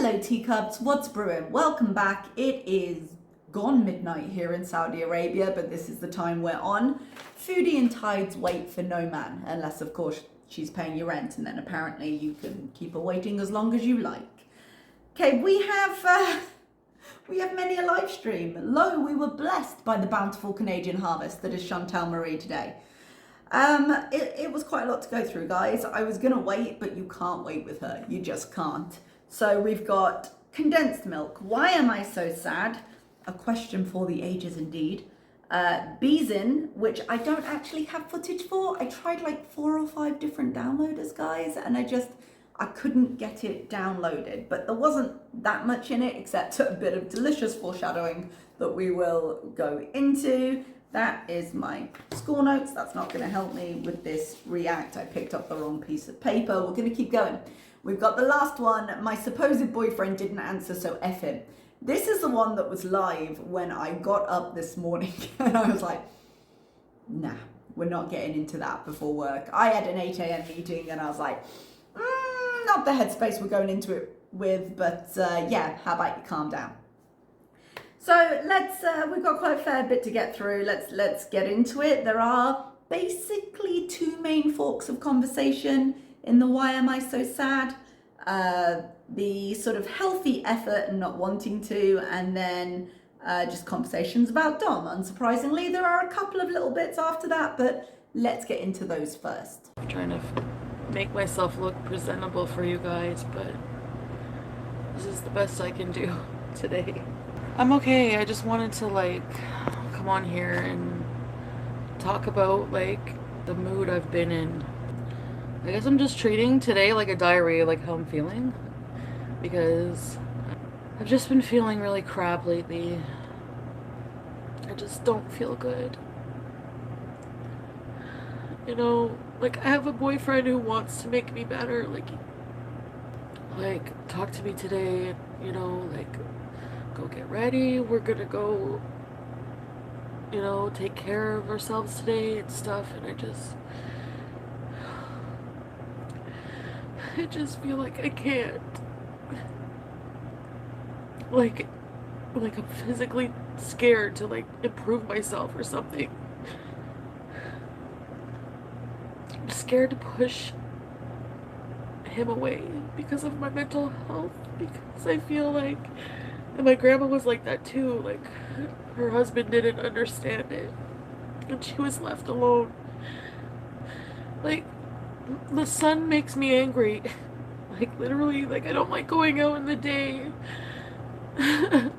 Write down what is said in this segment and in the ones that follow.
Hello teacups, what's brewing? Welcome back. It is gone midnight here in Saudi Arabia, but this is the time we're on. Foodie and Tides wait for no man, unless of course she's paying your rent, and then apparently you can keep her waiting as long as you like. Okay, we have many a live stream. Lo, we were blessed by the bountiful Canadian harvest that is Chantal Marie today. It was quite a lot to go through, guys. I was gonna wait, but you can't wait with her. You just can't. So we've got condensed milk. Why am I so sad? A question for the ages indeed. Beezin, which I don't actually have footage for. I tried like 4 or 5 different downloaders, guys, and I couldn't get it downloaded. But there wasn't that much in it except a bit of delicious foreshadowing that we will go into. That is my score notes. That's not going to help me with this react. I picked up the wrong piece of paper. We're going to keep going. We've got the last one. My supposed boyfriend didn't answer, so F him. This is the one that was live when I got up this morning and I was like, nah, we're not getting into that before work. I had an 8 a.m. meeting and I was like, not the headspace we're going into it with, but yeah, how about you calm down? So we've got quite a fair bit to get through. Let's get into it. There are basically 2 main forks of conversation in the why am I so sad? The sort of healthy effort and not wanting to, and then just conversations about Dom. Unsurprisingly, there are a couple of little bits after that, but let's get into those first. I'm trying to make myself look presentable for you guys, but this is the best I can do today. I'm okay. I just wanted to come on here and talk about the mood I've been in. I guess I'm just treating today like a diary, like how I'm feeling, because I've just been feeling really crap lately. I just don't feel good. You know, I have a boyfriend who wants to make me better, talk to me today, you know, go get ready, we're gonna go, you know, take care of ourselves today and stuff, and I just feel like I can't. I'm physically scared to improve myself or something. I'm scared to push him away because of my mental health, because I feel and my grandma was like that too, her husband didn't understand it and she was left alone. The sun makes me angry. Literally, I don't like going out in the day. I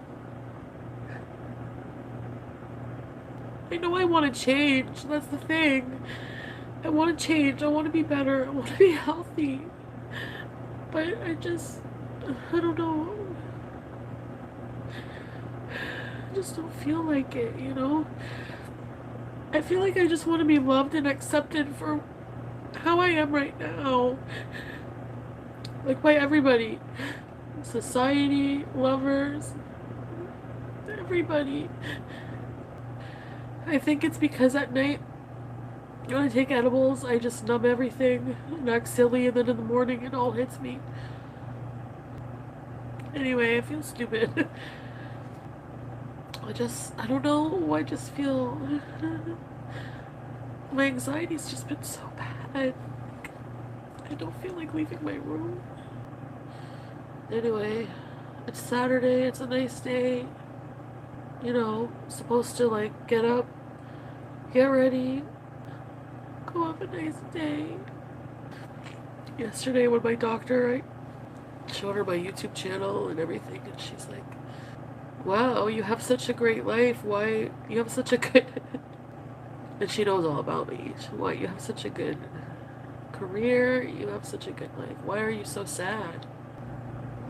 know I want to change. That's the thing. I want to change. I want to be better. I want to be healthy. But I don't know. I just don't feel like it, you know? I feel like I just want to be loved and accepted for how I am right now, by everybody, society, lovers, everybody. I think it's because at night when I take edibles, I just numb everything and act silly, and then in the morning it all hits me. Anyway, I feel stupid. I don't know, I just feel my anxiety's just been so bad. I don't feel like leaving my room. Anyway, it's Saturday, it's a nice day. You know, supposed to get up, get ready, go have a nice day. Yesterday when my doctor, I showed her my YouTube channel and everything, and she's like, wow, you have such a great life. Why, you have such a good... And she knows all about me. Why, you have such a good career, you have such a good life. Why are you so sad?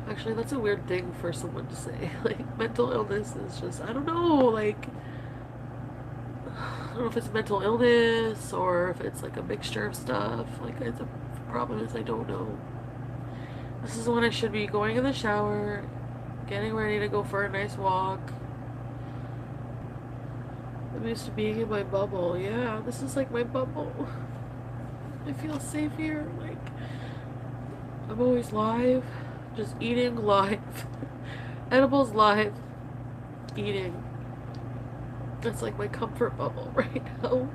Actually, that's a weird thing for someone to say. Mental illness is just, I don't know, I don't know if it's mental illness or if it's a mixture of stuff. The problem is I don't know. This is when I should be going in the shower, getting ready to go for a nice walk. I'm used to being in my bubble. Yeah, this is my bubble. I feel safe here. I'm always live, Just eating live. Edibles live. Eating. That's like my comfort bubble right now.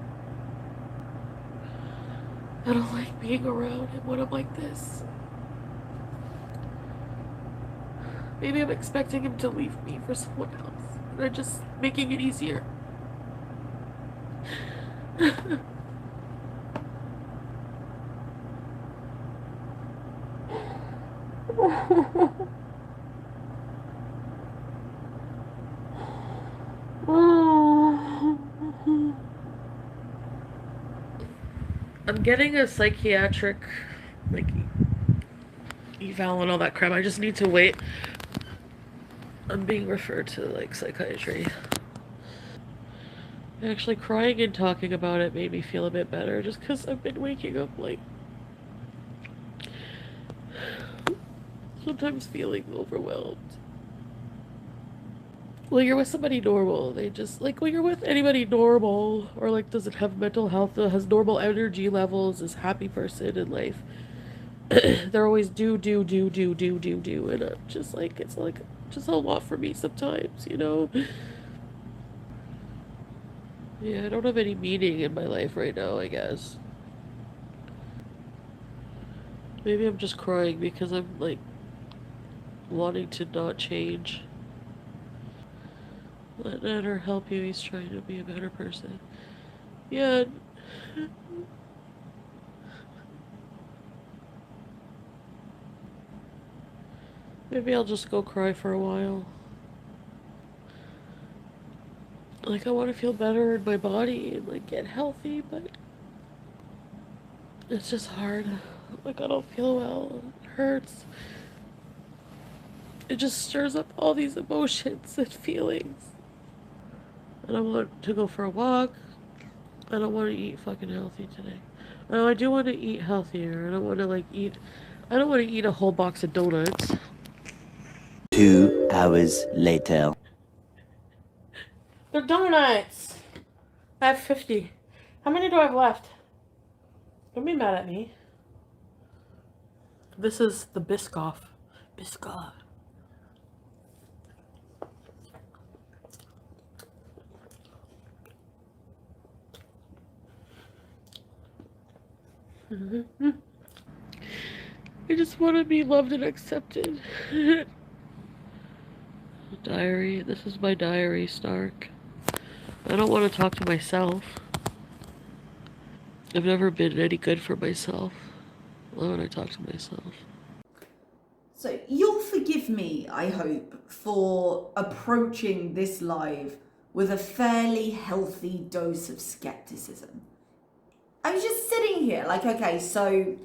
I don't like being around him when I'm like this. Maybe I'm expecting him to leave me for someone else. They're just making it easier. I'm getting a psychiatric, like, eval and all that crap. I just need to wait. I'm being referred to, like, psychiatry. Actually, crying and talking about it made me feel a bit better, just because I've been waking up, like, sometimes feeling overwhelmed. When you're with somebody normal, they just, like, when you're with anybody normal, or, like, doesn't have mental health, has normal energy levels, is a happy person in life, they're always do, and I'm just, like, it's, like, just a lot for me sometimes, you know? Yeah, I don't have any meaning in my life right now, I guess. Maybe I'm just crying because I'm, like, wanting to not change. Let Nader help you, he's trying to be a better person. Yeah. Maybe I'll just go cry for a while. Like, I want to feel better in my body and, like, get healthy, but it's just hard. Like, I don't feel well. It hurts. It just stirs up all these emotions and feelings. And I want to go for a walk. I don't want to eat fucking healthy today. No, I do want to eat healthier. I don't want to, like, I don't want to eat a whole box of donuts. 2 hours later. They're donuts! I have 50. How many do I have left? Don't be mad at me. This is the Biscoff. Biscoff. I just want to be loved and accepted. Diary. This is my diary, Stark. I don't want to talk to myself. I've never been any good for myself. Why would I talk to myself? So you'll forgive me, I hope, for approaching this live with a fairly healthy dose of skepticism. I was just sitting here like, okay, so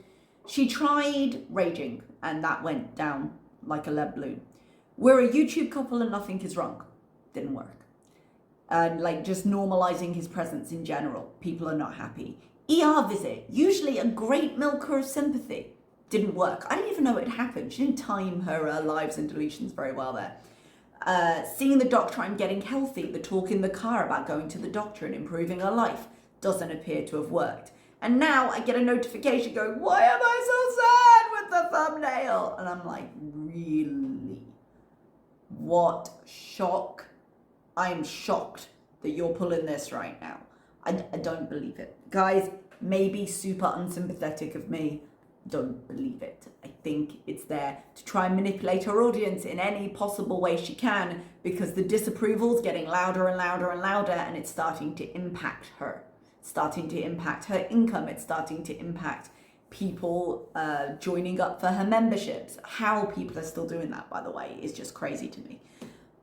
she tried raging and that went down like a lead balloon. We're a YouTube couple and nothing is wrong. Didn't work. And like just normalizing his presence in general. People are not happy. ER visit, usually a great milker of sympathy. Didn't work. I didn't even know it happened. She didn't time her lives and deletions very well there. Seeing the doctor, I'm getting healthy. The talk in the car about going to the doctor and improving her life doesn't appear to have worked. And now I get a notification going, why am I so sad with the thumbnail? And I'm like, really? What shock? I'm shocked that you're pulling this right now. I don't believe it. Guys, maybe super unsympathetic of me. Don't believe it. I think it's there to try and manipulate her audience in any possible way she can because the disapproval's getting louder and louder and louder and it's starting to impact her. It's starting to impact her income. It's starting to impact people joining up for her memberships. How people are still doing that, by the way, is just crazy to me.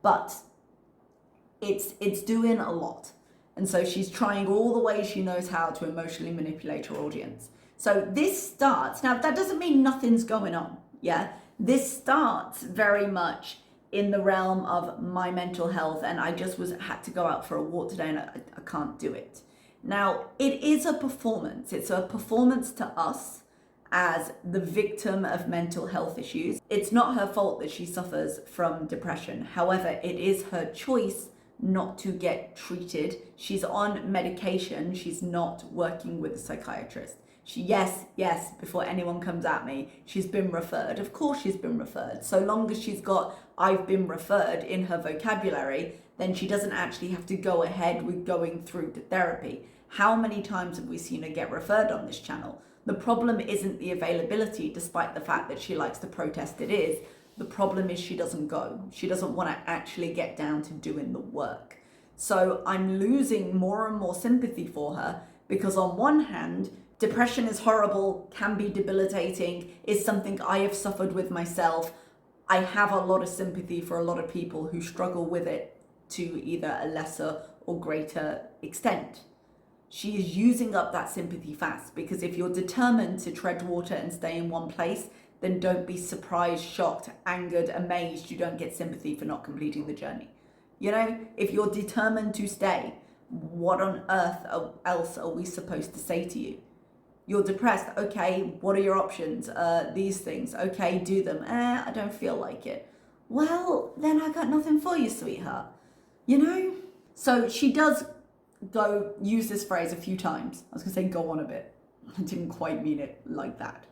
But it's doing a lot. And so she's trying all the ways she knows how to emotionally manipulate her audience. So this starts, now that doesn't mean nothing's going on, yeah? This starts very much in the realm of my mental health and I just had to go out for a walk today and I can't do it. Now, it is a performance. It's a performance to us as the victim of mental health issues. It's not her fault that she suffers from depression. However, it is her choice not to get treated. She's on medication. She's not working with a psychiatrist. Yes, before anyone comes at me, she's been referred. Of course she's been referred. So long as she's got "I've been referred" in her vocabulary, then she doesn't actually have to go ahead with going through to therapy. How many times have we seen her get referred on this channel? The problem isn't the availability, despite the fact that she likes to protest it is. The problem is she doesn't go. She doesn't want to actually get down to doing the work. So I'm losing more and more sympathy for her because on one hand, depression is horrible, can be debilitating, is something I have suffered with myself. I have a lot of sympathy for a lot of people who struggle with it to either a lesser or greater extent. She is using up that sympathy fast because if you're determined to tread water and stay in one place, then don't be surprised, shocked, angered, amazed you don't get sympathy for not completing the journey. You know, if you're determined to stay, what on earth else are we supposed to say to you? You're depressed. Okay, what are your options? These things. Okay, do them. I don't feel like it. Well, then I got nothing for you, sweetheart. You know? So she does go use this phrase a few times. I was going to say go on a bit. I didn't quite mean it like that.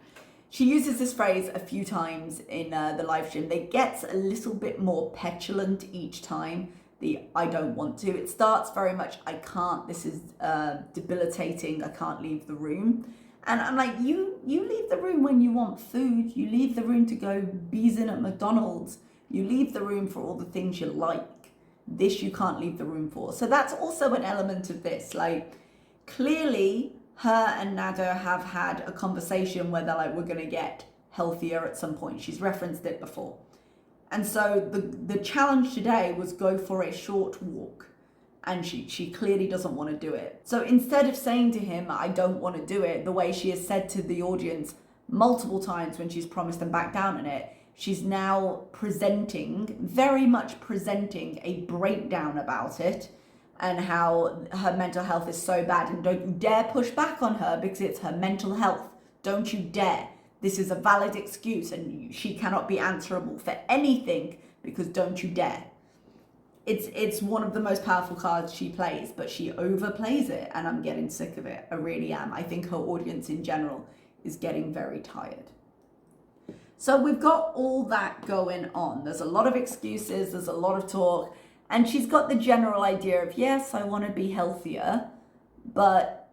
She uses this phrase a few times in the live stream. It gets a little bit more petulant each time. The "I don't want to." It starts very much, "I can't, this is debilitating, I can't leave the room." And I'm like, you leave the room when you want food. You leave the room to go Beezin at McDonald's. You leave the room for all the things you like. This you can't leave the room for. So that's also an element of this. Like, clearly her and Nado have had a conversation where they're like, we're going to get healthier at some point. She's referenced it before. And so the challenge today was go for a short walk. And she clearly doesn't want to do it. So instead of saying to him, "I don't want to do it," the way she has said to the audience multiple times when she's promised and backed down on it, she's now very much presenting a breakdown about it and how her mental health is so bad. And don't you dare push back on her because it's her mental health. Don't you dare. This is a valid excuse and she cannot be answerable for anything because don't you dare. It's one of the most powerful cards she plays, but she overplays it and I'm getting sick of it. I really am. I think her audience in general is getting very tired. So we've got all that going on. There's a lot of excuses, there's a lot of talk, and she's got the general idea of, yes, I want to be healthier, but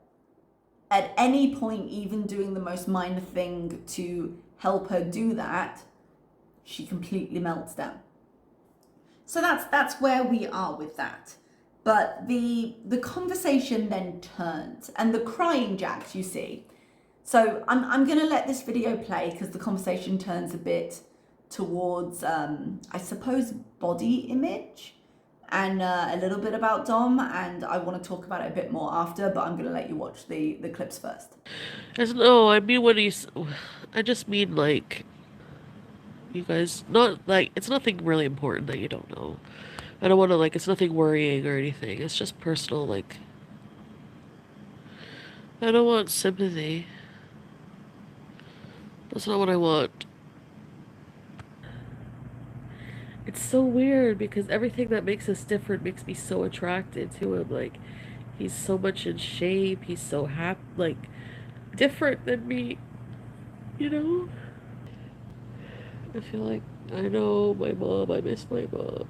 at any point, even doing the most minor thing to help her do that, she completely melts down. So that's where we are with that. But the conversation then turns, and the crying jacks, you see. So I'm going to let this video play because the conversation turns a bit towards, I suppose, body image and a little bit about Dom. And I want to talk about it a bit more after, but I'm going to let you watch the clips first. No, I mean I just mean like, you guys, not like, it's nothing really important that you don't know. I don't want to, like, it's nothing worrying or anything. It's just personal, like, I don't want sympathy. That's not what I want. It's so weird because everything that makes us different makes me so attracted to him. Like, he's so much in shape, he's so happy, like, different than me, you know? I feel like, I know my mom, I miss my mom.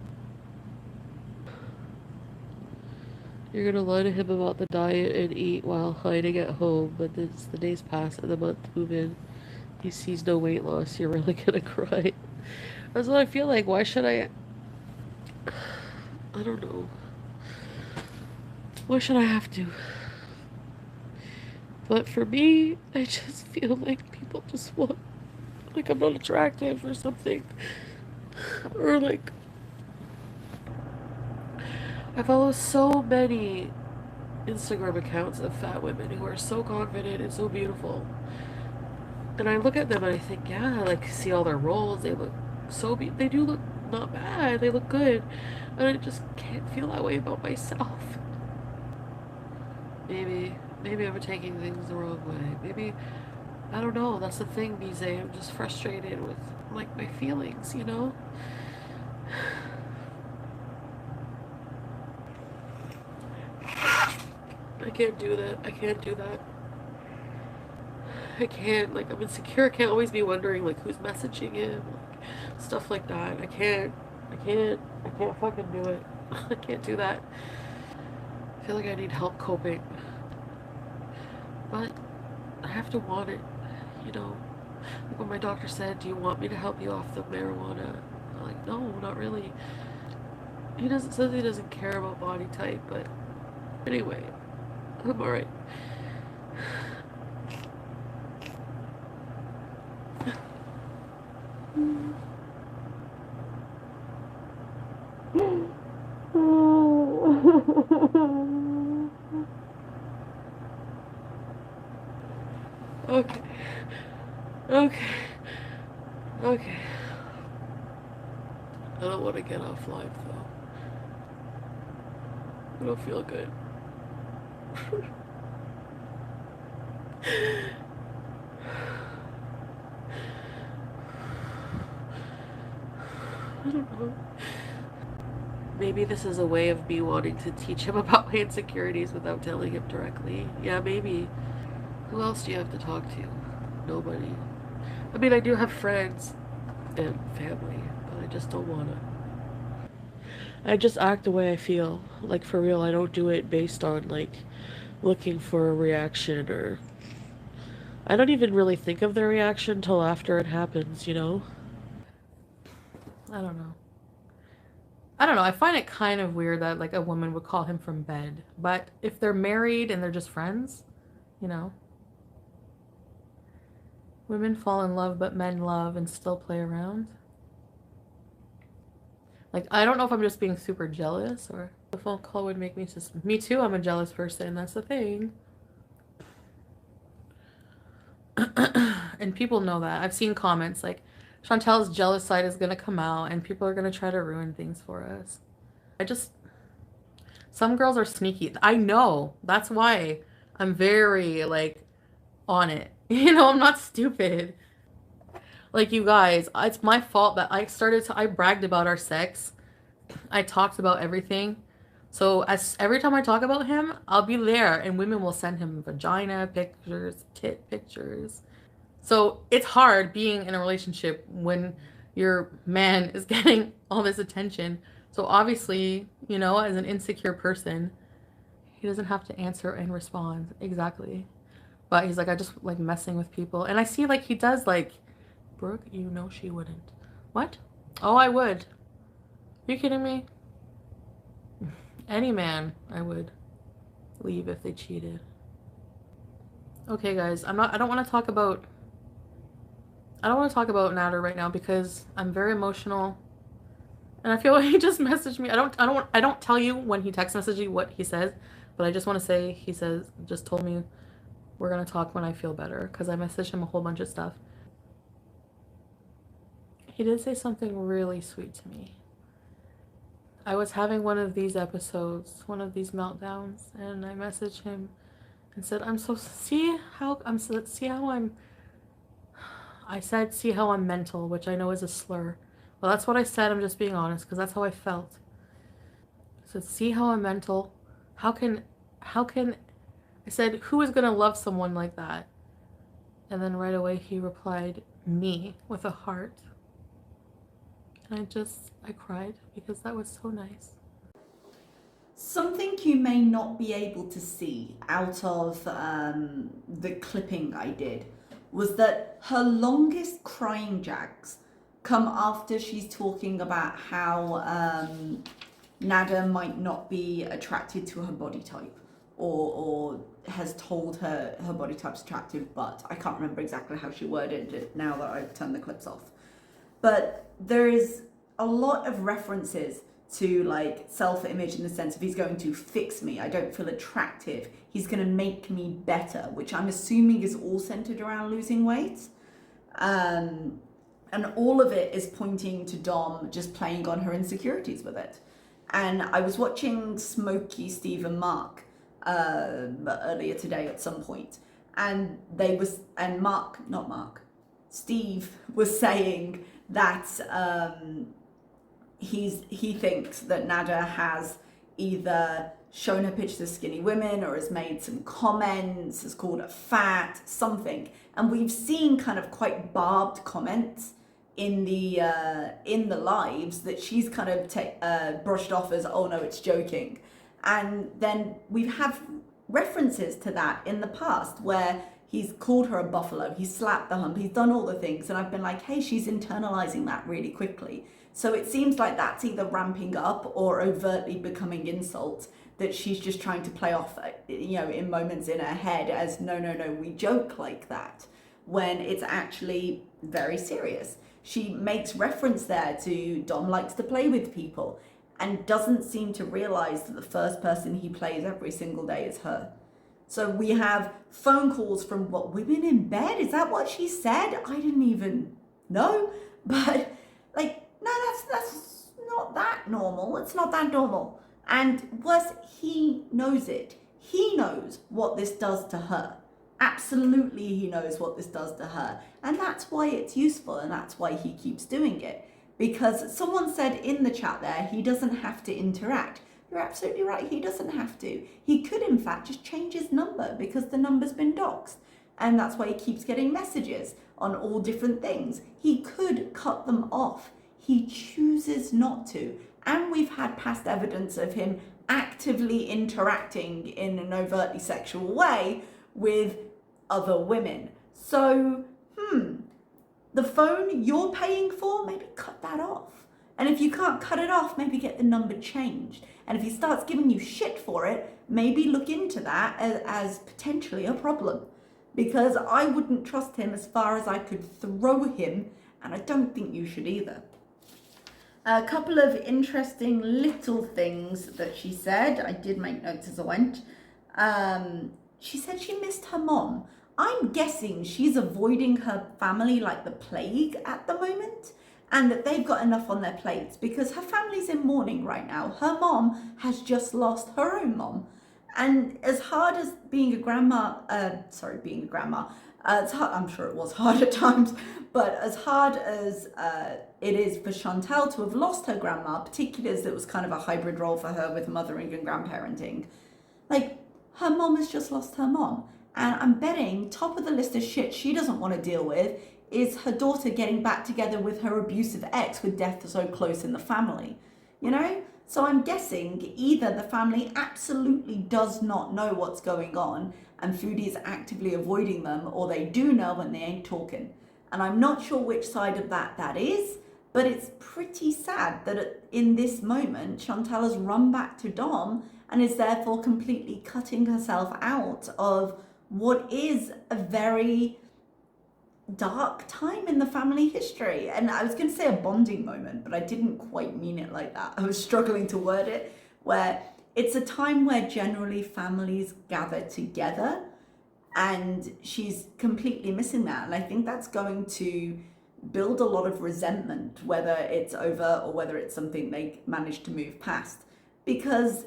You're gonna lie to him about the diet and eat while hiding at home, but as the days pass and the month move in, he sees no weight loss, you're really gonna cry. That's what I feel like. Why should I don't know. Why should I have to? But for me, I just feel like people just want, like, I'm not attractive or something. Or like, I follow so many Instagram accounts of fat women who are so confident and so beautiful. And I look at them and I think, yeah, like, see all their rolls, they look so they do look not bad, they look good. And I just can't feel that way about myself. Maybe I'm taking things the wrong way. Maybe, I don't know, that's the thing, Beezin. I'm just frustrated with, like, my feelings, you know? I can't do that. I can't do that. I can't, like, I'm insecure. I can't always be wondering, like, who's messaging him, like, stuff like that. I can't fucking do it. I can't do that. I feel like I need help coping. But I have to want it, you know. Like when my doctor said, do you want me to help you off the marijuana? I'm like, no, not really. He says he doesn't care about body type, but anyway, I'm alright. Okay. Okay. Okay. I don't want to get off live though. I don't feel good. I don't know. Maybe this is a way of me wanting to teach him about my insecurities without telling him directly. Yeah, maybe. Who else do you have to talk to? Nobody. I mean, I do have friends and family, but I just don't want to. I just act the way I feel. Like, for real, I don't do it based on, like, looking for a reaction or... I don't even really think of the reaction until after it happens, you know? I don't know. I find it kind of weird that, like, a woman would call him from bed. But if they're married and they're just friends, you know? Women fall in love, but men love and still play around. Like, I don't know if I'm just being super jealous or the phone call would make me just... Me too, I'm a jealous person. That's the thing. And people know that. I've seen comments like, Chantal's jealous side is going to come out and people are going to try to ruin things for us. Some girls are sneaky. I know. That's why I'm very, like, on it. You know, I'm not stupid. Like, you guys, it's my fault that I bragged about our sex. I talked about everything. So every time I talk about him, I'll be there and women will send him vagina pictures, tit pictures. So it's hard being in a relationship when your man is getting all this attention. So obviously, you know, as an insecure person, he doesn't have to answer and respond. Exactly. But he's like, I just like messing with people. And I see like he does like, Brooke, you know she wouldn't. What? Oh, I would. Are you kidding me? Any man I would leave if they cheated. Okay, guys, I don't want to talk about Nader right now because I'm very emotional. And I feel like he just messaged me. I don't tell you when he text messaged you what he says, but I just want to say he just told me we're going to talk when I feel better because I messaged him a whole bunch of stuff. He did say something really sweet to me. I was having one of these episodes, one of these meltdowns, and I messaged him and said, see how I'm mental, which I know is a slur. Well, that's what I said. I'm just being honest because that's how I felt. I said, see how I'm mental. How can, I said, who is going to love someone like that? And then right away he replied, me, with a heart. And I cried because that was so nice. Something you may not be able to see out of the clipping I did was that her longest crying jags come after she's talking about how Nada might not be attracted to her body type or has told her body type's attractive, but I can't remember exactly how she worded it now that I've turned the clips off. But there is a lot of references to like self-image in the sense of he's going to fix me, I don't feel attractive, he's going to make me better, which I'm assuming is all centered around losing weight. And all of it is pointing to Dom just playing on her insecurities with it. And I was watching Smokey, Steve and Mark earlier today at some point, and Steve was saying that he thinks that Nada has either shown her pictures of skinny women or has made some comments, has called her fat, something. And we've seen kind of quite barbed comments in the lives that she's kind of brushed off as, oh no, it's joking. And then we have references to that in the past where he's called her a buffalo, he's slapped the hump, he's done all the things, and I've been like, hey, she's internalizing that really quickly. So it seems like that's either ramping up or overtly becoming insults that she's just trying to play off, in moments in her head as, no, we joke like that, when it's actually very serious. She makes reference there to Dom likes to play with people and doesn't seem to realize that the first person he plays every single day is her. So we have phone calls from women in bed? Is that what she said? I didn't even know. But no, that's not that normal. It's not that normal. And worse, he knows it. He knows what this does to her. Absolutely, he knows what this does to her. And that's why it's useful, and that's why he keeps doing it. Because someone said in the chat there, he doesn't have to interact. You're absolutely right, he doesn't have to. He could, in fact, just change his number because the number's been doxed. And that's why he keeps getting messages on all different things. He could cut them off. He chooses not to. And we've had past evidence of him actively interacting in an overtly sexual way with other women. So, the phone you're paying for, maybe cut that off. And if you can't cut it off, maybe get the number changed. And if he starts giving you shit for it, maybe look into that as potentially a problem. Because I wouldn't trust him as far as I could throw him, and I don't think you should either. A couple of interesting little things that she said. I did make notes as I went. She said she missed her mom. I'm guessing she's avoiding her family like the plague at the moment, and that they've got enough on their plates because her family's in mourning right now. Her mom has just lost her own mom. And as hard as being a grandma, it's hard, I'm sure it was hard at times, but as hard as it is for Chantal to have lost her grandma, particularly as it was kind of a hybrid role for her with mothering and grandparenting, her mom has just lost her mom. And I'm betting top of the list of shit she doesn't want to deal with is her daughter getting back together with her abusive ex with death so close in the family, So I'm guessing either the family absolutely does not know what's going on and Foodie is actively avoiding them, or they do know and they ain't talking. And I'm not sure which side of that is, but it's pretty sad that in this moment, Chantal has run back to Dom and is therefore completely cutting herself out of what is a very dark time in the family history. And I was going to say a bonding moment, but I didn't quite mean it like that. I was struggling to word it, where it's a time where generally families gather together, and she's completely missing that. And I think that's going to build a lot of resentment, whether it's over or whether it's something they managed to move past. Because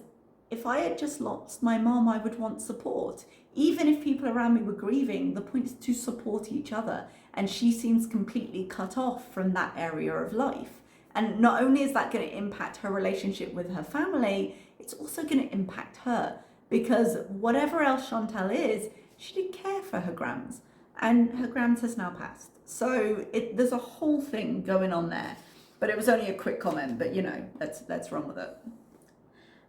if I had just lost my mom, I would want support. Even if people around me were grieving, the point is to support each other. And she seems completely cut off from that area of life. And not only is that going to impact her relationship with her family, it's also going to impact her. Because whatever else Chantal is, she did care for her grams. And her grams has now passed. So there's a whole thing going on there. But it was only a quick comment, but let's run with it.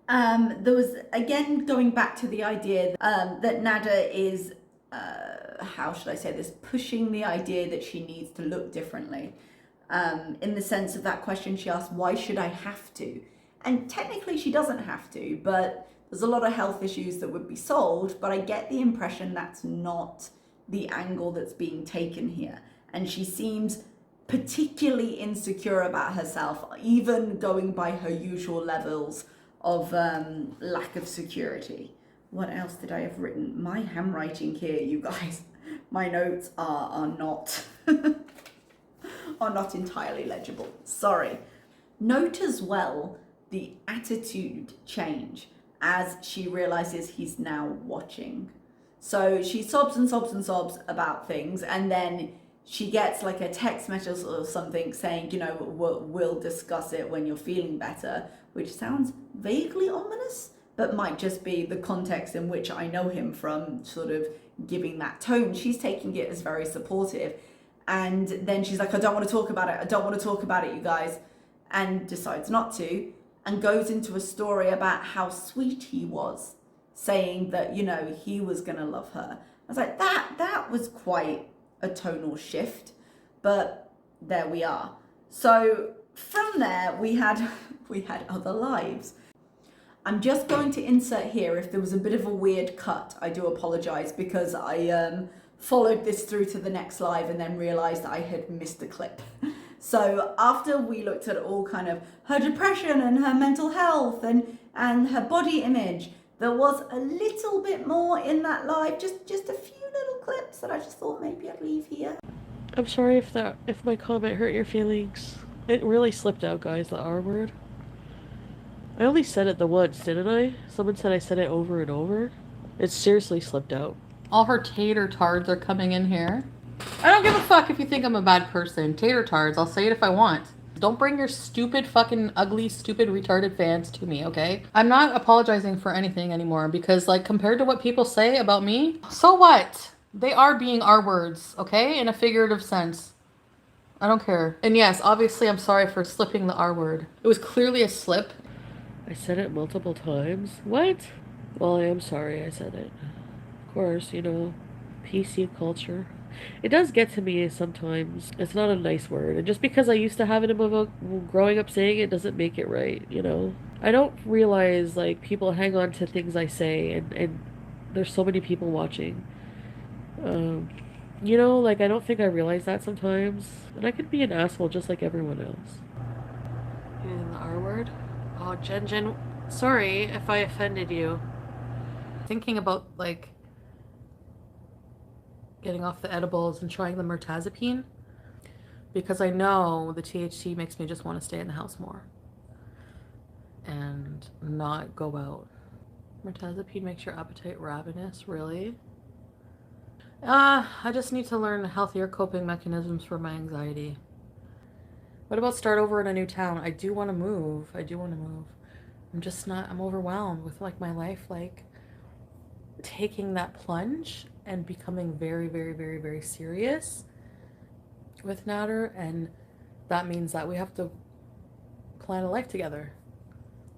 There was, again, going back to the idea that Nada is, how should I say this, pushing the idea that she needs to look differently. In the sense of that question she asked, why should I have to? And technically she doesn't have to, but there's a lot of health issues that would be solved, but I get the impression that's not the angle that's being taken here. And she seems particularly insecure about herself, even going by her usual levels of lack of security. What else did I have written? My handwriting here, you guys, my notes are not are not entirely legible. Sorry. Note as well the attitude change as she realizes he's now watching. So she sobs and sobs and sobs about things, and then she gets like a text message or something saying, we'll discuss it when you're feeling better, which sounds vaguely ominous, but might just be the context in which I know him from sort of giving that tone. She's taking it as very supportive. And then she's like, I don't want to talk about it. I don't want to talk about it, you guys. And decides not to, and goes into a story about how sweet he was, saying that, you know, he was going to love her. I was like, that was quite a tonal shift, but there we are. So from there, we had other lives. I'm just going to insert here, if there was a bit of a weird cut, I do apologize, because I followed this through to the next live and then realized I had missed a clip. So after we looked at all kind of her depression and her mental health and her body image, there was a little bit more in that live, just a few little clips that I just thought maybe I'd leave here. I'm sorry if my comment hurt your feelings. It really slipped out, guys, the R word. I only said it the once, didn't I? Someone said I said it over and over. It seriously slipped out. All her tater tards are coming in here. I don't give a fuck if you think I'm a bad person. Tater tards, I'll say it if I want. Don't bring your stupid, fucking, ugly, stupid, retarded fans to me, okay? I'm not apologizing for anything anymore because, like, compared to what people say about me, so what? They are being R words, okay? In a figurative sense. I don't care. And yes, obviously I'm sorry for slipping the R word. It was clearly a slip. I said it multiple times. What? Well, I am sorry I said it. Of course, you know, PC culture. It does get to me sometimes. It's not a nice word. And just because I used to have it in my book, growing up saying it doesn't make it right, you know? I don't realize, like, people hang on to things I say and there's so many people watching. You know, like, I don't think I realize that sometimes. And I could be an asshole just like everyone else. Using the R word? Oh, Jen, sorry if I offended you. Thinking about, like, getting off the edibles and trying the mirtazapine because I know the THC makes me just want to stay in the house more and not go out. Mirtazapine makes your appetite ravenous, really? I just need to learn healthier coping mechanisms for my anxiety. What about start over in a new town? I do want to move. I'm just not, I'm overwhelmed with, like, my life, like, taking that plunge and becoming very, very, very, very serious with Nader, and that means that we have to plan a life together.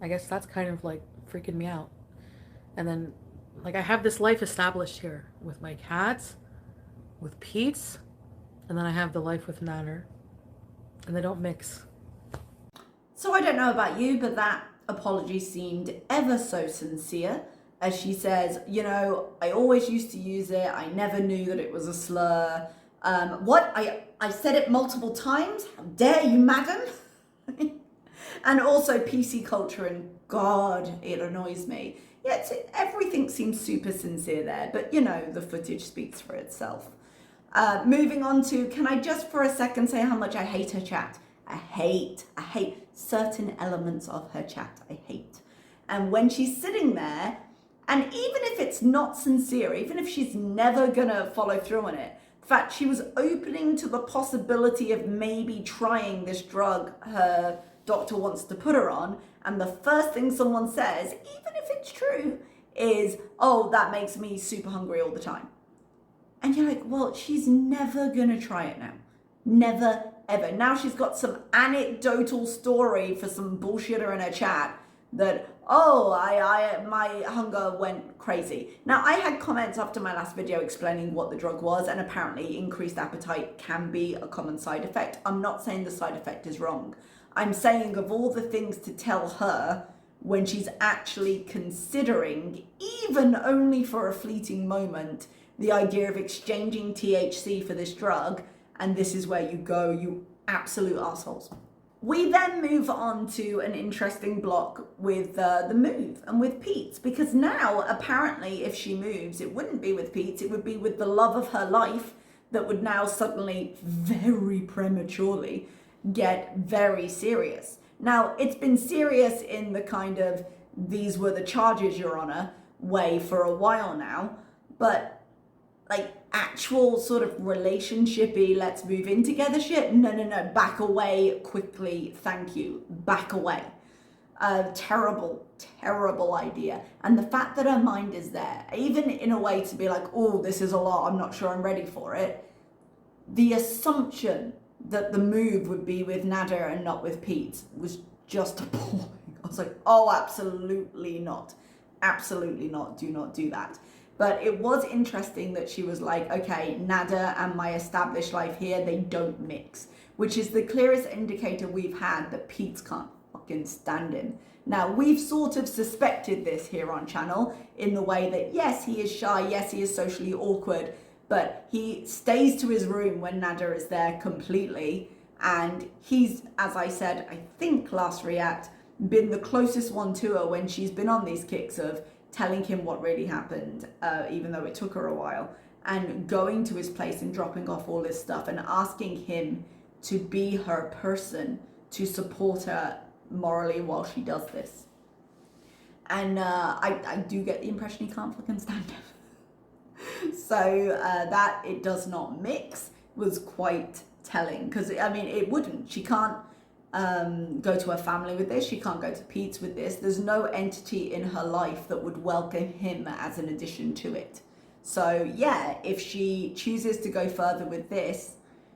I guess that's kind of, like, freaking me out. And then, like, I have this life established here with my cats, with Pete's, and then I have the life with Nader, and they don't mix. So I don't know about you, but that apology seemed ever so sincere. As she says, you know, I always used to use it. I never knew that it was a slur. I said it multiple times. How dare you, madam? And also PC culture, and God, it annoys me. Yeah, everything seems super sincere there, but you know, the footage speaks for itself. Moving on to, can I just for a second say how much I hate her chat? I hate certain elements of her chat. I hate. And when she's sitting there, and even if it's not sincere, even if she's never gonna follow through on it, the fact she was opening to the possibility of maybe trying this drug her doctor wants to put her on, and the first thing someone says, even if it's true, is, oh, that makes me super hungry all the time. And you're like, well, she's never gonna try it now. Never, ever. Now she's got some anecdotal story for some bullshitter in her chat that, oh, my hunger went crazy. Now, I had comments after my last video explaining what the drug was, and apparently increased appetite can be a common side effect. I'm not saying the side effect is wrong. I'm saying of all the things to tell her when she's actually considering, even only for a fleeting moment, the idea of exchanging THC for this drug, and this is where you go, you absolute assholes. We then move on to an interesting block with the move and with Pete, because now apparently if she moves, it wouldn't be with Pete, it would be with the love of her life that would now suddenly, very prematurely, get very serious. Now, it's been serious in the kind of, these were the charges, Your Honor, way for a while now, but like actual sort of relationshipy, let's move in together shit, no, back away quickly, thank you, back away. A terrible, terrible idea. And the fact that her mind is there, even in a way to be like, oh, this is a lot, I'm not sure I'm ready for it. The assumption that the move would be with Nader and not with Pete was just appalling. I was like, oh, absolutely not. Absolutely not. Do not do that. But it was interesting that she was like, okay, Nader and my established life here, they don't mix, which is the clearest indicator we've had that Pete can't fucking stand him. Now, we've sort of suspected this here on channel in the way that, yes, he is shy, yes, he is socially awkward, but he stays to his room when Nader is there completely. And he's, as I said, I think last react, been the closest one to her when she's been on these kicks of telling him what really happened, even though it took her a while, and going to his place and dropping off all this stuff and asking him to be her person, to support her morally while she does this. And I do get the impression he can't fucking stand him. So that it does not mix was quite telling, because I mean it wouldn't. She can't go to her family with this, she can't go to Pete's with this. There's no entity in her life that would welcome him as an addition to it. So yeah, if she chooses to go further with this,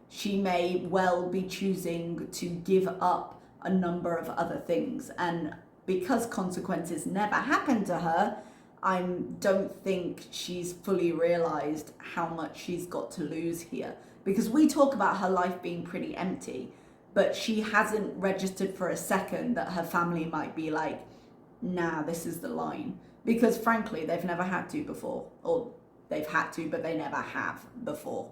she may well be choosing to give up a number of other things. And because consequences never happen to her, I don't think she's fully realized how much she's got to lose here. Because we talk about her life being pretty empty, but she hasn't registered for a second that her family might be like, nah, this is the line. Because frankly, they've never had to before. Or they've had to, but they never have before.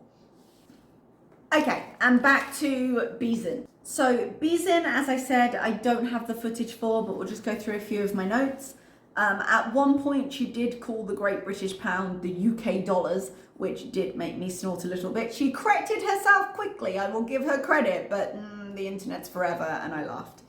Okay, and back to Beezin. So Beezin, as I said, I don't have the footage for, but we'll just go through a few of my notes. At one point, she did call the Great British Pound the UK dollars, which did make me snort a little bit. She corrected herself quickly, I will give her credit, but the internet's forever, and I laughed.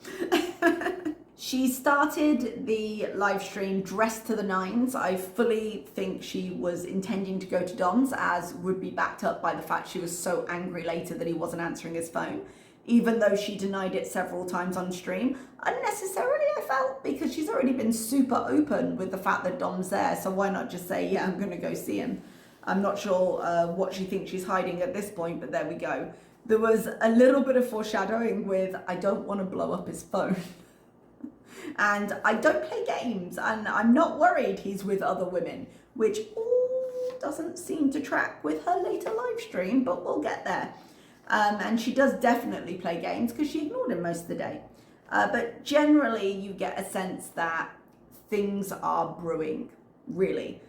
She started the live stream dressed to the nines. I fully think she was intending to go to Dom's, as would be backed up by the fact she was so angry later that he wasn't answering his phone, even though she denied it several times on stream. Unnecessarily, I felt, because she's already been super open with the fact that Dom's there, so why not just say, yeah, I'm going to go see him. I'm not sure what she thinks she's hiding at this point, but there we go. There was a little bit of foreshadowing with, I don't want to blow up his phone. And I don't play games, and I'm not worried he's with other women, which doesn't seem to track with her later live stream, but we'll get there. And she does definitely play games because she ignored him most of the day. But generally, you get a sense that things are brewing, really.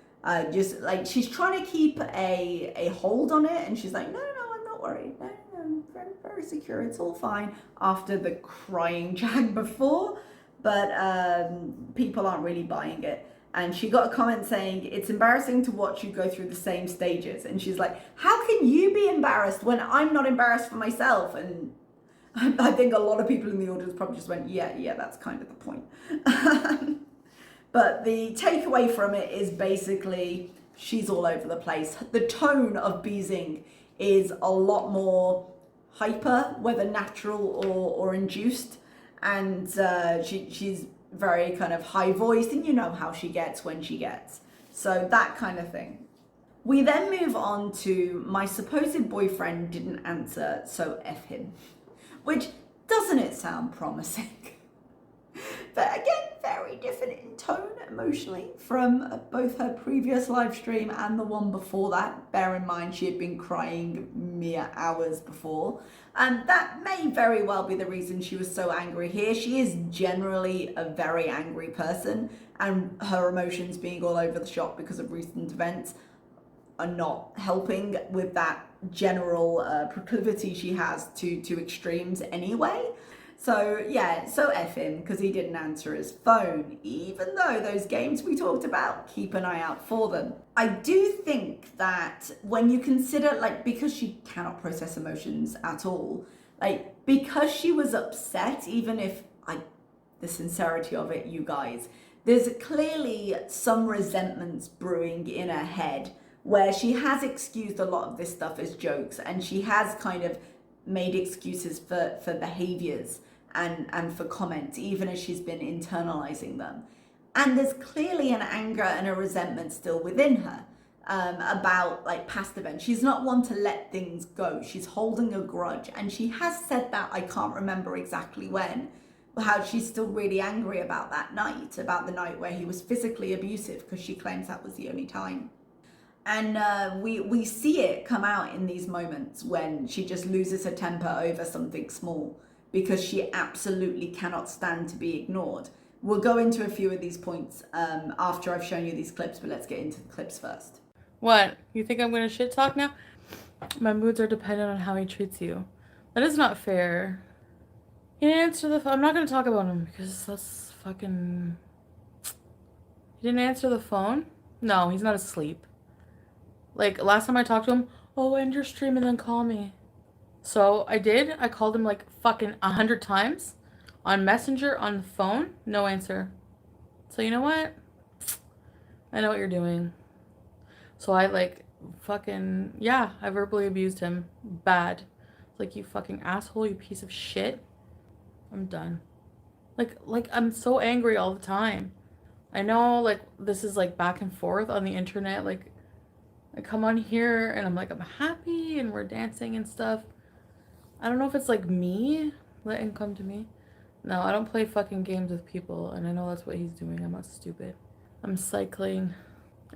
Just like she's trying to keep a hold on it, and she's like, no, I'm not worried. No, I'm very, very secure. It's all fine. After the crying jag before, but people aren't really buying it. And she got a comment saying, it's embarrassing to watch you go through the same stages. And she's like, how can you be embarrassed when I'm not embarrassed for myself? And I think a lot of people in the audience probably just went, yeah, that's kind of the point. But the takeaway from it is basically she's all over the place. The tone of Beezin is a lot more hyper, whether natural or induced. And she's very kind of high voiced, and you know how she gets when she gets. So that kind of thing. We then move on to my supposed boyfriend didn't answer, so F him. Which, doesn't it sound promising? But again, very different in tone emotionally from both her previous live stream and the one before that. Bear in mind, she had been crying mere hours before. And that may very well be the reason she was so angry here. She is generally a very angry person, and her emotions being all over the shop because of recent events are not helping with that general proclivity she has to extremes anyway. So yeah, so F him because he didn't answer his phone, even though those games we talked about, keep an eye out for them. I do think that when you consider, like, because she cannot process emotions at all, like, because she was upset, even if the sincerity of it, you guys, there's clearly some resentments brewing in her head where she has excused a lot of this stuff as jokes, and she has kind of made excuses for behaviors and for comments, even as she's been internalizing them. And there's clearly an anger and a resentment still within her about like past events. She's not one to let things go. She's holding a grudge, and she has said that, I can't remember exactly when, but how she's still really angry about that night, about the night where he was physically abusive, because she claims that was the only time. And we see it come out in these moments when she just loses her temper over something small, because she absolutely cannot stand to be ignored. We'll go into a few of these points after I've shown you these clips, but let's get into the clips first. What? You think I'm gonna shit talk now? My moods are dependent on how he treats you. That is not fair. He didn't answer the phone. I'm not gonna talk about him because that's fucking... He didn't answer the phone? No, he's not asleep. Like, last time I talked to him, oh, end your stream and then call me. So, I did. I called him like fucking 100 times. On Messenger, on the phone, no answer. So, you know what? I know what you're doing. So, I like fucking... Yeah, I verbally abused him. Bad. Like, you fucking asshole, you piece of shit. I'm done. Like I'm so angry all the time. I know, like, this is like back and forth on the internet. Like, I come on here and I'm like, I'm happy and we're dancing and stuff. I don't know if it's like me letting him come to me. No, I don't play fucking games with people, and I know that's what he's doing. I'm not stupid. I'm cycling.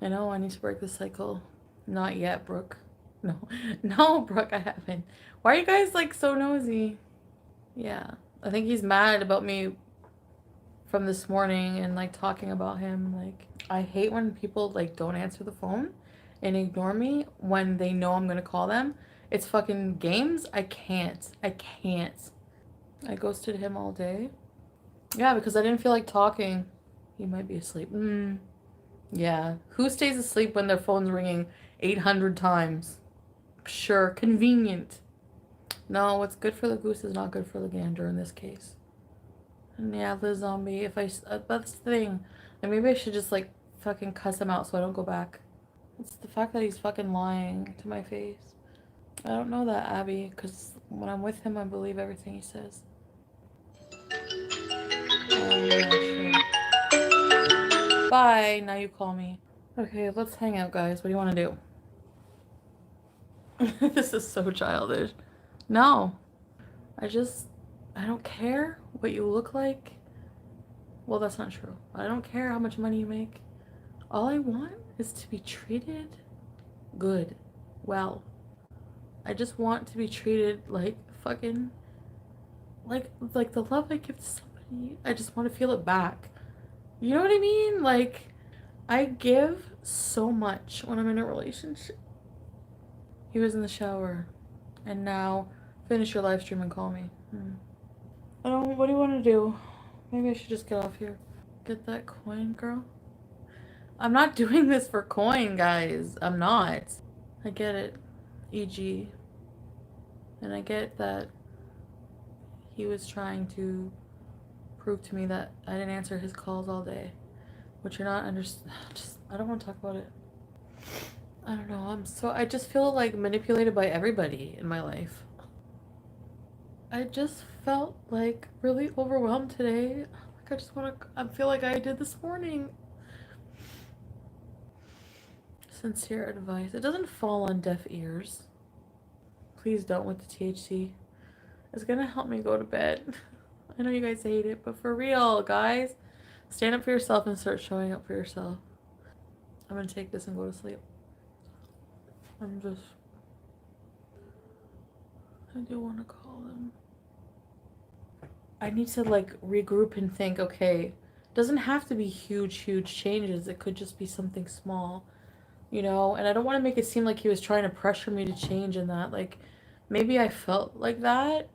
I know I need to break the cycle. Not yet, Brooke. No, no, Brooke, I haven't. Why are you guys like so nosy? Yeah, I think he's mad about me from this morning and like talking about him. Like, I hate when people like don't answer the phone and ignore me when they know I'm gonna call them. It's fucking games. I can't. I ghosted him all day. Yeah, because I didn't feel like talking. He might be asleep. Yeah. Who stays asleep when their phone's ringing 800 times? Sure, convenient. No, what's good for the goose is not good for the gander in this case. And yeah, the zombie, if I... that's the thing. Like, maybe I should just, like, fucking cuss him out so I don't go back. It's the fact that he's fucking lying to my face. I don't know that, Abby, because when I'm with him, I believe everything he says. Oh, yeah, sure. Bye, now you call me. Okay, let's hang out, guys. What do you want to do? This is so childish. No. I don't care what you look like. Well, that's not true. I don't care how much money you make. All I want is to be treated good. Well. I just want to be treated like fucking... Like the love I give to somebody, I just want to feel it back. You know what I mean? Like, I give so much when I'm in a relationship. He was in the shower. And now, finish your live stream and call me. What do you want to do? Maybe I should just get off here. Get that coin, girl? I'm not doing this for coin, guys. I'm not. I get it. E.g. And I get that he was trying to prove to me that I didn't answer his calls all day. Which you're not I don't want to talk about it. I don't know. I just feel like manipulated by everybody in my life. I just felt like really overwhelmed today. Like I feel like I did this morning. Sincere advice. It doesn't fall on deaf ears. Please don't with the THC. It's gonna help me go to bed. I know you guys hate it, but for real, guys, stand up for yourself and start showing up for yourself. I'm gonna take this and go to sleep. I do want to call them. I need to like regroup and think, okay, doesn't have to be huge changes. It could just be something small, you know? And I don't want to make it seem like he was trying to pressure me to change in that. Like, maybe I felt like that,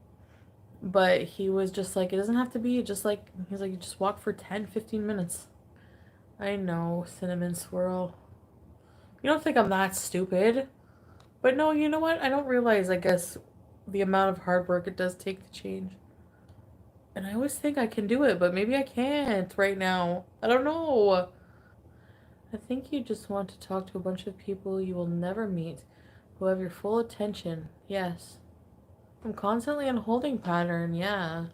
but he was just like, it doesn't have to be just like, he's like, you just walk for 10-15 minutes. I know, cinnamon swirl. You don't think I'm that stupid. But no, you know what? I don't realize, I guess, the amount of hard work it does take to change. And I always think I can do it, but maybe I can't right now. I don't know. I think you just want to talk to a bunch of people you will never meet who have your full attention. Yes. I'm constantly in holding pattern, yeah.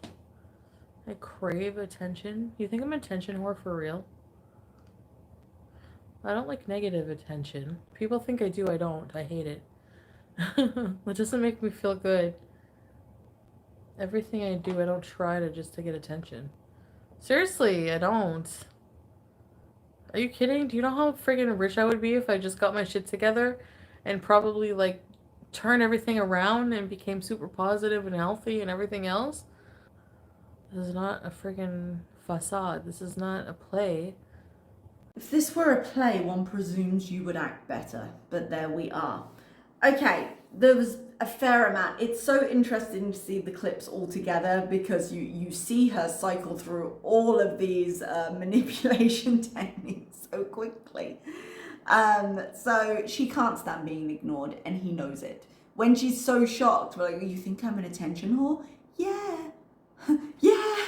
I crave attention. You think I'm an attention whore for real? I don't like negative attention. People think I do, I don't. I hate it. It doesn't make me feel good. Everything I do, I don't try to get attention. Seriously, I don't. Are you kidding? Do you know how friggin' rich I would be if I just got my shit together and probably like turn everything around and became super positive and healthy and everything else? This is not a friggin' facade. This is not a play. If this were a play, one presumes you would act better, but there we are. Okay, there was a fair amount. It's so interesting to see the clips all together because you see her cycle through all of these manipulation techniques so quickly. So she can't stand being ignored, and he knows it. When she's so shocked, we're like, you think I'm an attention whore? Yeah. Yeah.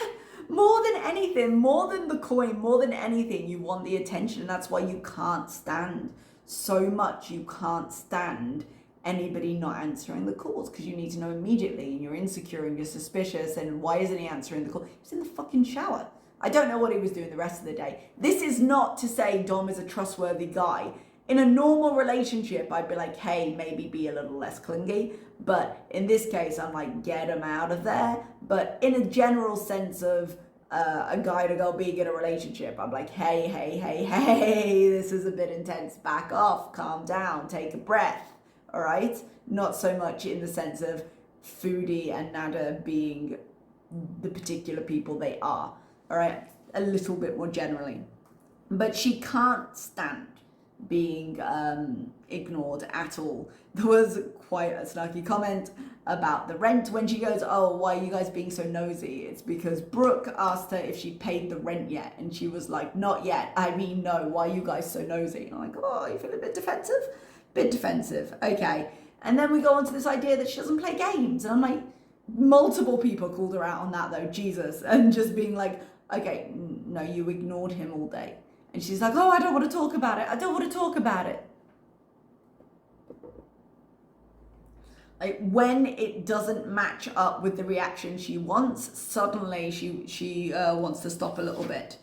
More than anything, more than the coin, more than anything, you want the attention. That's why you can't stand so much. You can't stand anybody not answering the calls because you need to know immediately, and you're insecure and you're suspicious. And why isn't he answering the call? He's in the fucking shower. I don't know what he was doing the rest of the day. This is not to say Dom is a trustworthy guy. In a normal relationship, I'd be like, hey, maybe be a little less clingy. But in this case, I'm like, get him out of there. But in a general sense of a guy to girl being in a relationship, I'm like, hey, this is a bit intense. Back off, calm down, take a breath. All right? Not so much in the sense of Foodie and Nada being the particular people they are. All right? A little bit more generally. But she can't stand being ignored at all. There was quite a snarky comment about the rent when she goes, oh, why are you guys being so nosy? It's because Brooke asked her if she paid the rent yet, and she was like, not yet, I mean no, why are you guys so nosy? And I'm like, oh, you feel a bit defensive? Bit defensive, okay. And then we go on to this idea that she doesn't play games, and I'm like, multiple people called her out on that though, Jesus, and just being like, okay, no, you ignored him all day. And she's like, oh, I don't want to talk about it. I don't want to talk about it. Like, when it doesn't match up with the reaction she wants, suddenly she wants to stop a little bit.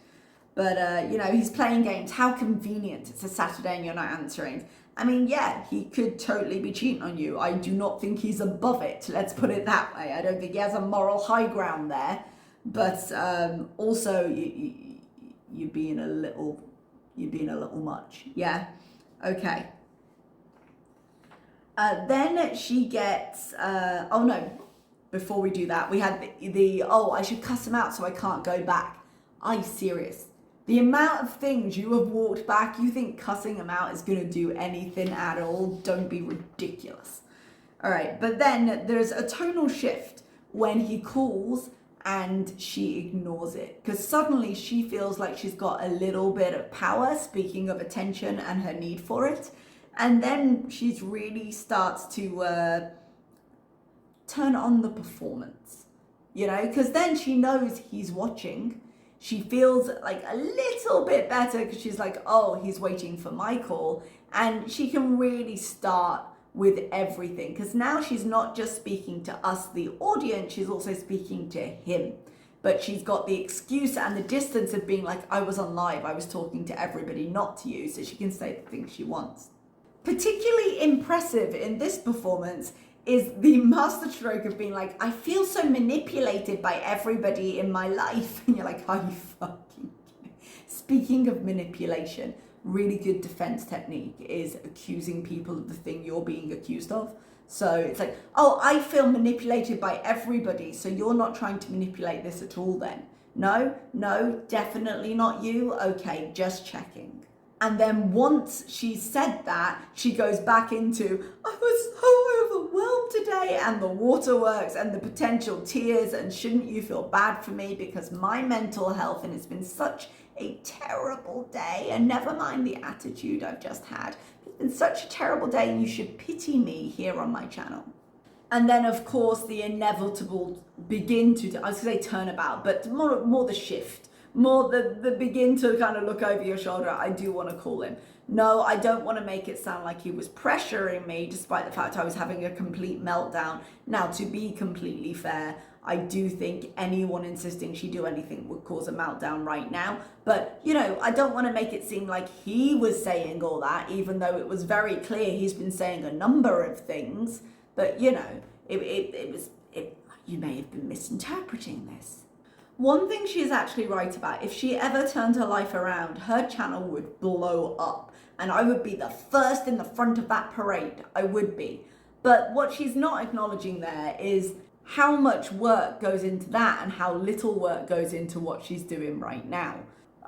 But, you know, he's playing games. How convenient. It's a Saturday and you're not answering. I mean, yeah, he could totally be cheating on you. I do not think he's above it. Let's put it that way. I don't think he has a moral high ground there. But also, you're being a little much. Yeah. Okay. Then she gets. Oh no. Before we do that, we had the I should cuss him out so I can't go back. Are you serious? The amount of things you have walked back, you think cussing him out is going to do anything at all? Don't be ridiculous. All right. But then there's a tonal shift when he calls and she ignores it, because suddenly she feels like she's got a little bit of power, speaking of attention and her need for it. And then she's really starts to turn on the performance, you know, because then she knows he's watching. She feels like a little bit better because she's like, oh, he's waiting for my call. And she can really start with everything, because now she's not just speaking to us, the audience, she's also speaking to him. But she's got the excuse and the distance of being like, I was on live, I was talking to everybody, not to you, so she can say the things she wants. Particularly impressive in this performance is the masterstroke of being like, I feel so manipulated by everybody in my life. And you're like, are you fucking kidding? Speaking of manipulation, really good defense technique is accusing people of the thing you're being accused of. So it's like, oh, I feel manipulated by everybody, so you're not trying to manipulate this at all then? No, definitely not you. Okay, just checking. And then once she said that, she goes back into, I was so overwhelmed today, and the waterworks and the potential tears, and shouldn't you feel bad for me because my mental health, and it's been such a terrible day, and never mind the attitude I've just had. It's been such a terrible day, and you should pity me here on my channel. And then, of course, the inevitable I was going to say turnabout, but more the shift, more the begin to kind of look over your shoulder, I do want to call him. No, I don't want to make it sound like he was pressuring me, despite the fact I was having a complete meltdown. Now, to be completely fair, I do think anyone insisting she do anything would cause a meltdown right now. But, you know, I don't want to make it seem like he was saying all that, even though it was very clear he's been saying a number of things. But, you know, you may have been misinterpreting this. One thing she is actually right about, if she ever turned her life around, her channel would blow up. And I would be the first in the front of that parade. I would be. But what she's not acknowledging there is how much work goes into that and how little work goes into what she's doing right now.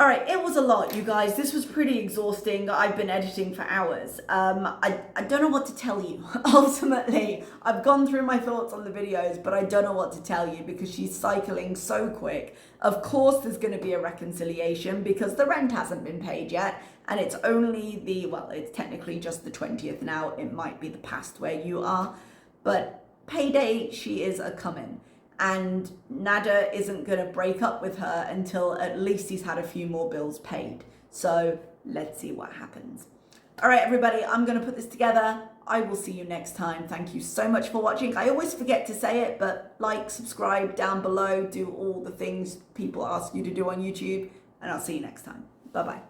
All right, it was a lot, you guys. This was pretty exhausting. I've been editing for hours. I don't know what to tell you. Ultimately, I've gone through my thoughts on the videos, but I don't know what to tell you because she's cycling so quick. Of course, there's going to be a reconciliation because the rent hasn't been paid yet. And it's only it's technically just the 20th now. It might be the past where you are. But payday, she is a coming. And Nada isn't going to break up with her until at least he's had a few more bills paid. So let's see what happens. All right, everybody, I'm going to put this together. I will see you next time. Thank you so much for watching. I always forget to say it, but like, subscribe down below, do all the things people ask you to do on YouTube, and I'll see you next time. Bye-bye.